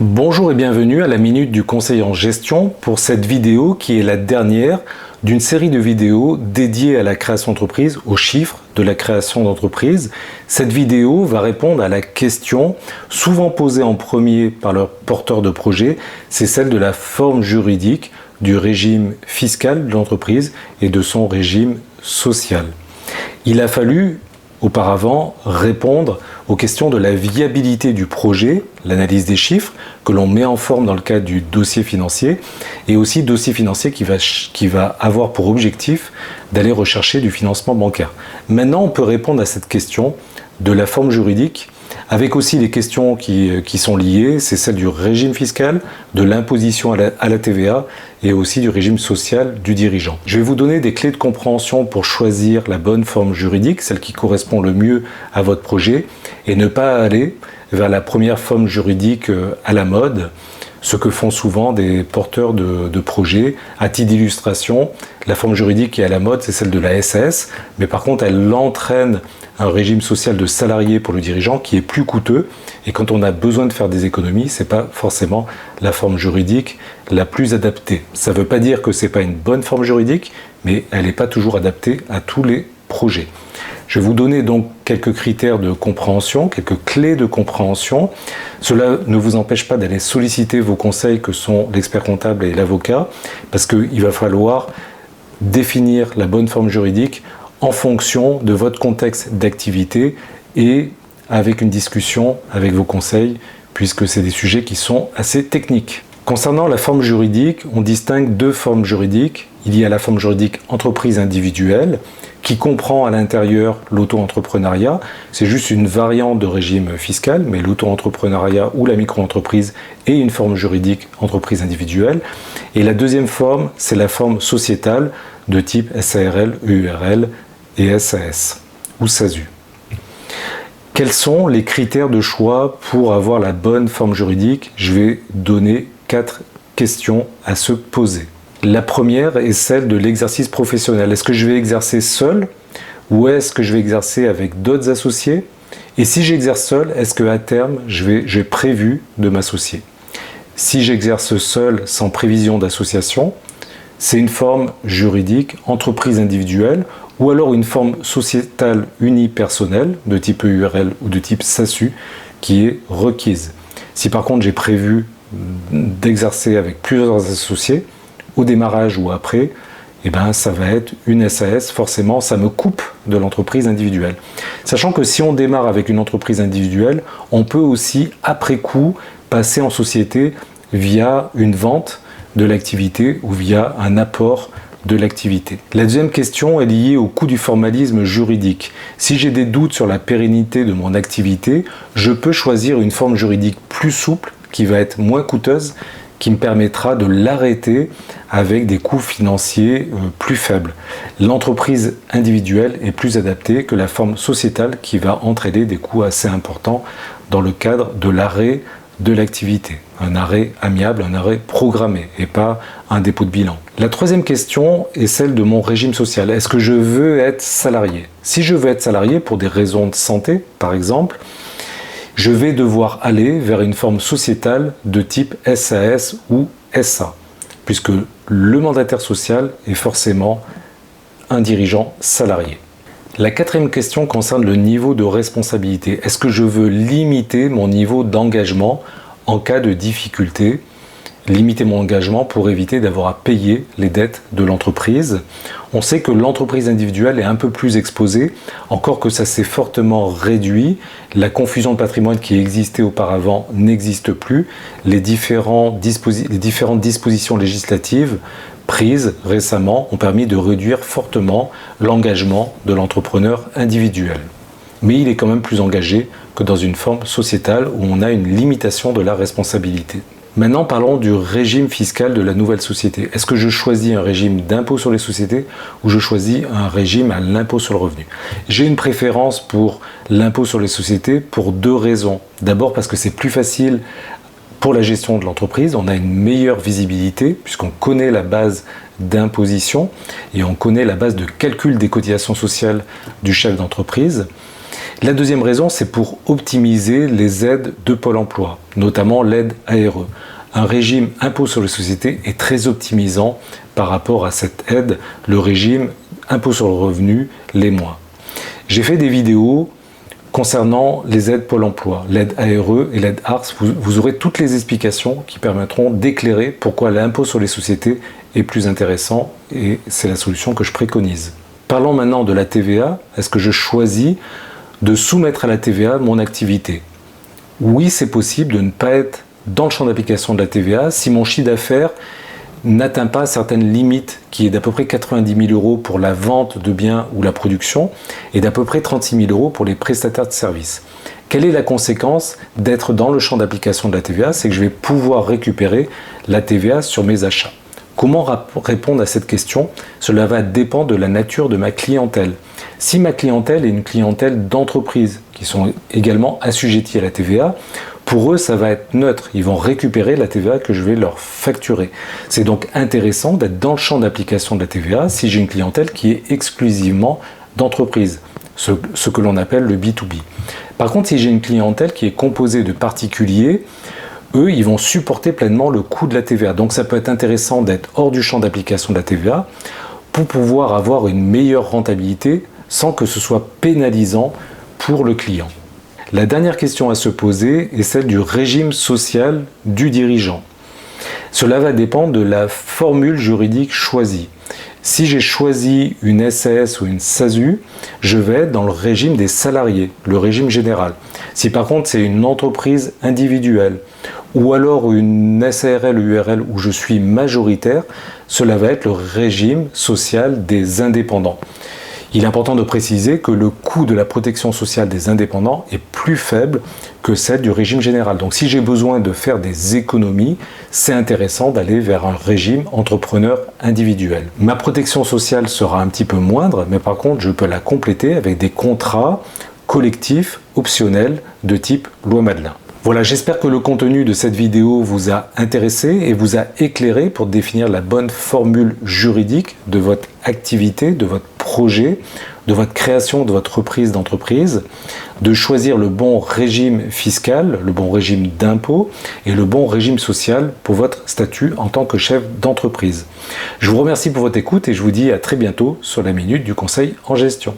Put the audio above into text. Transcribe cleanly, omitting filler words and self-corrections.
Bonjour et bienvenue à la Minute du Conseil en Gestion pour cette vidéo qui est la dernière d'une série de vidéos dédiées à la création d'entreprise, aux chiffres de la création d'entreprise. Cette vidéo va répondre à la question souvent posée en premier par leurs porteurs de projet, c'est celle de la forme juridique du régime fiscal de l'entreprise et de son régime social. Il a fallu auparavant répondre aux questions de la viabilité du projet, l'analyse des chiffres que l'on met en forme dans le cadre du dossier financier et aussi dossier financier qui va avoir pour objectif d'aller rechercher du financement bancaire. Maintenant, on peut répondre à cette question de la forme juridique avec aussi les questions qui sont liées, c'est celle du régime fiscal, de l'imposition à la TVA et aussi du régime social du dirigeant. Je vais vous donner des clés de compréhension pour choisir la bonne forme juridique, celle qui correspond le mieux à votre projet, et ne pas aller vers la première forme juridique à la mode, ce que font souvent des porteurs de projets. À titre d'illustration, la forme juridique qui est à la mode, c'est celle de la SAS, mais par contre, elle entraîne un régime social de salarié pour le dirigeant qui est plus coûteux, et quand on a besoin de faire des économies, c'est pas forcément la forme juridique la plus adaptée. Ça ne veut pas dire que c'est pas une bonne forme juridique, mais elle n'est pas toujours adaptée à tous les projets. Je vais vous donner donc quelques critères de compréhension, quelques clés de compréhension. Cela ne vous empêche pas d'aller solliciter vos conseils que sont l'expert comptable et l'avocat, parce qu'il va falloir définir la bonne forme juridique en fonction de votre contexte d'activité et avec une discussion avec vos conseils, puisque c'est des sujets qui sont assez techniques. Concernant la forme juridique, on distingue deux formes juridiques. Il y a la forme juridique entreprise individuelle, qui comprend à l'intérieur l'auto-entrepreneuriat. C'est juste une variante de régime fiscal, mais l'auto-entrepreneuriat ou la micro-entreprise est une forme juridique entreprise individuelle. Et la deuxième forme, c'est la forme sociétale de type SARL, EURL et SAS ou SASU. Quels sont les critères de choix pour avoir la bonne forme juridique? Je vais donner 4 questions à se poser. La première est celle de l'exercice professionnel. Est-ce que je vais exercer seul ou est-ce que je vais exercer avec d'autres associés? Et si j'exerce seul, est-ce qu'à terme, j'ai prévu de m'associer? Si j'exerce seul sans prévision d'association, c'est une forme juridique, entreprise individuelle, ou alors une forme sociétale unipersonnelle de type EURL ou de type SASU qui est requise. Si par contre j'ai prévu d'exercer avec plusieurs associés, au démarrage ou après, eh ben, ça va être une SAS, forcément ça me coupe de l'entreprise individuelle. Sachant que si on démarre avec une entreprise individuelle, on peut aussi après coup passer en société via une vente de l'activité ou via un apport de l'activité. La deuxième question est liée au coût du formalisme juridique. Si j'ai des doutes sur la pérennité de mon activité, je peux choisir une forme juridique plus souple qui va être moins coûteuse, qui me permettra de l'arrêter avec des coûts financiers plus faibles. L'entreprise individuelle est plus adaptée que la forme sociétale qui va entraîner des coûts assez importants dans le cadre de l'arrêt de l'activité. Un arrêt amiable, un arrêt programmé et pas un dépôt de bilan. La troisième question est celle de mon régime social. Est-ce que je veux être salarié? Si je veux être salarié pour des raisons de santé, par exemple, je vais devoir aller vers une forme sociétale de type SAS ou SA, puisque le mandataire social est forcément un dirigeant salarié. La quatrième question concerne le niveau de responsabilité. Est-ce que je veux limiter mon niveau d'engagement en cas de difficulté? Limiter mon engagement pour éviter d'avoir à payer les dettes de l'entreprise. On sait que l'entreprise individuelle est un peu plus exposée, encore que ça s'est fortement réduit. La confusion de patrimoine qui existait auparavant n'existe plus. Les différentes dispositions législatives prises récemment ont permis de réduire fortement l'engagement de l'entrepreneur individuel. Mais il est quand même plus engagé que dans une forme sociétale où on a une limitation de la responsabilité. Maintenant, parlons du régime fiscal de la nouvelle société. Est-ce que je choisis un régime d'impôt sur les sociétés ou je choisis un régime à l'impôt sur le revenu? J'ai une préférence pour l'impôt sur les sociétés pour 2 raisons. D'abord parce que c'est plus facile pour la gestion de l'entreprise, on a une meilleure visibilité puisqu'on connaît la base d'imposition et on connaît la base de calcul des cotisations sociales du chef d'entreprise. La deuxième raison, c'est pour optimiser les aides de Pôle emploi, notamment l'aide ARE. Un régime impôt sur les sociétés est très optimisant par rapport à cette aide, le régime impôt sur le revenu l'est moins. J'ai fait des vidéos concernant les aides Pôle emploi, l'aide ARE et l'aide ARS. Vous aurez toutes les explications qui permettront d'éclairer pourquoi l'impôt sur les sociétés est plus intéressant et c'est la solution que je préconise. Parlons maintenant de la TVA. Est-ce que je choisis de soumettre à la TVA mon activité? Oui, c'est possible de ne pas être dans le champ d'application de la TVA si mon chiffre d'affaires n'atteint pas certaines limites, qui est d'à peu près 90 000 € pour la vente de biens ou la production et d'à peu près 36 000 € pour les prestataires de services. Quelle est la conséquence d'être dans le champ d'application de la TVA? C'est que je vais pouvoir récupérer la TVA sur mes achats. Comment répondre à cette question? Cela va dépendre de la nature de ma clientèle. Si ma clientèle est une clientèle d'entreprises qui sont également assujetties à la TVA, pour eux, ça va être neutre. Ils vont récupérer la TVA que je vais leur facturer. C'est donc intéressant d'être dans le champ d'application de la TVA si j'ai une clientèle qui est exclusivement d'entreprise, ce que l'on appelle le B2B. Par contre, si j'ai une clientèle qui est composée de particuliers, eux, ils vont supporter pleinement le coût de la TVA. Donc ça peut être intéressant d'être hors du champ d'application de la TVA pour pouvoir avoir une meilleure rentabilité sans que ce soit pénalisant pour le client. La dernière question à se poser est celle du régime social du dirigeant. Cela va dépendre de la formule juridique choisie. Si j'ai choisi une SAS ou une SASU, je vais être dans le régime des salariés, le régime général. Si par contre c'est une entreprise individuelle ou alors une SARL ou URL où je suis majoritaire, cela va être le régime social des indépendants. Il est important de préciser que le coût de la protection sociale des indépendants est plus faible que celle du régime général. Donc si j'ai besoin de faire des économies, c'est intéressant d'aller vers un régime entrepreneur individuel. Ma protection sociale sera un petit peu moindre, mais par contre je peux la compléter avec des contrats collectifs optionnels de type loi Madelin. Voilà, j'espère que le contenu de cette vidéo vous a intéressé et vous a éclairé pour définir la bonne formule juridique de votre activité, de votre projet, de votre création, de votre reprise d'entreprise, de choisir le bon régime fiscal, le bon régime d'impôt et le bon régime social pour votre statut en tant que chef d'entreprise. Je vous remercie pour votre écoute et je vous dis à très bientôt sur la Minute du Conseil en Gestion.